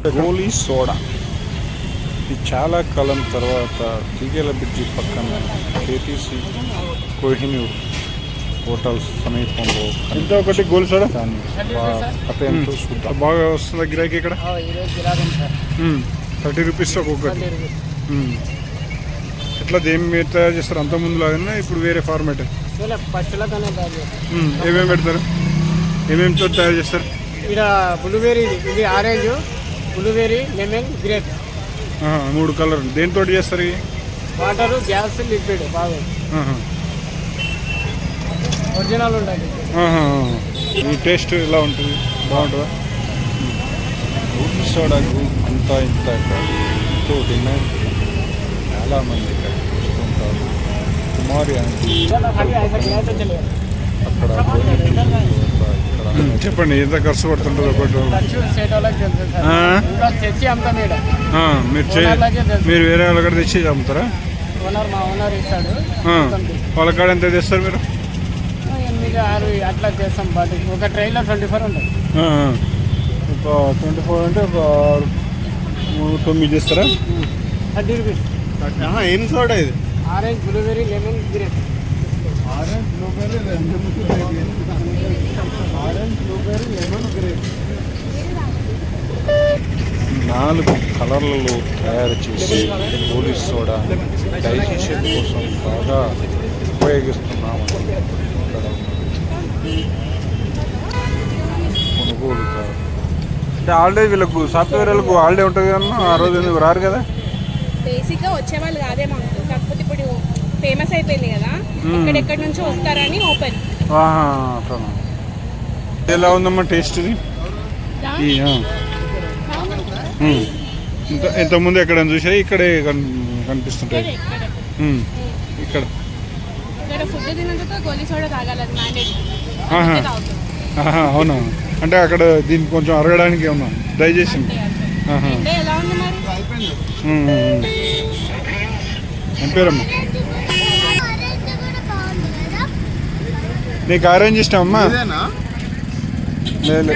గోలీ soda. ఇది చాలా కాలం తర్వాత తీగల బ్రిడ్జి పక్కన కేటీసీ కోహినూర్ హోటల్స్ సమీపంలో ఎంత ఒకటి గోలీ సోడా దాన్ని అతను చూద్దాం. బాగా వస్తుందా గిరాకీ ఇక్కడ? 30 రూపీస్ ఒక్కొక్కటి. ఎట్లా దేని తయారు చేస్తారు? అంత ముందు లాగానే ఇప్పుడు వేరే ఫార్మేట్? ఏమేమి పెడతారు? ఏమేమితో తయారు చేస్తారు? ఇక్కడ బ్లూబెర్రీ, ఇది orange, blueberry, lemon, grape. 3 colour. దేనితో చేస్తారు? ఇవి వాటర్, గ్యాస్, లిక్విడ్. బాగా ఒరిజినల్ ఉండాలి. ఈ టేస్ట్ ఎలా ఉంటుంది? బాగుంటుందా? గోలీ సోడాకు అంతా ఇంత ఎంతో డిమాండ్. చాలామంది ఇక్కడ చూస్తుంటారు. కుమారి ఆంటీ అక్కడ చెప్పండి, ఎంత ఖర్చు పడుతుంటుంది ఒకటి? మీరు వేరే వాళ్ళ కాడ తెచ్చి అమ్ముతారా? వాళ్ళ కాడ ఎంత తెస్తారు మీరు? 8, 6 అట్లా చేస్తాం. బట్ ఒక ట్రైలో 24 ఉంటుంది. ఒక 24 అంటే ఒక 9 చేస్తారా? 30 రూపీస్. ఏం సోడా ఇది? Orange, blueberry, lemon, grape. Orange, blueberry, lemon, grape. 4 కలర్లలో తయారు చేసి గోలీ సోడా డైజెషన్ కోసం బాగా ఉపయోగిస్తున్నాము. కొనుగోలుతారు అంటే హాలిడే వీళ్ళకు, సాఫ్ట్వేర్ వాళ్ళకు హాలిడే ఉంటుంది కదా. ఆ రోజు ఎందుకు రారు కదా? బేసిక్గా వచ్చేవాళ్ళు కాదేమో, కాకపోతే ఇప్పుడు ఫేమస్ అయిపోయింది కదా, ఎక్కడెక్కడి నుంచో వస్తారని ఓపెన్. ఎలా ఉందమ్మా టేస్ట్ ఇది? ఇంతకుముందు ఎక్కడ చూసా? ఇక్కడే కనిపిస్తుంటాయి. ఇక్కడ ఫుడ్ తినందుకు గోలీ సోడా తాగాలి, అది అవునా? అంటే అక్కడ దీనికి కొంచెం అరగడానికి ఏమన్నా డైజెషన్? ఎలా ఉంది మరి? ఏం పేరమ్మా? నీకు ఆరెంజ్ ఇష్టం అమ్మా?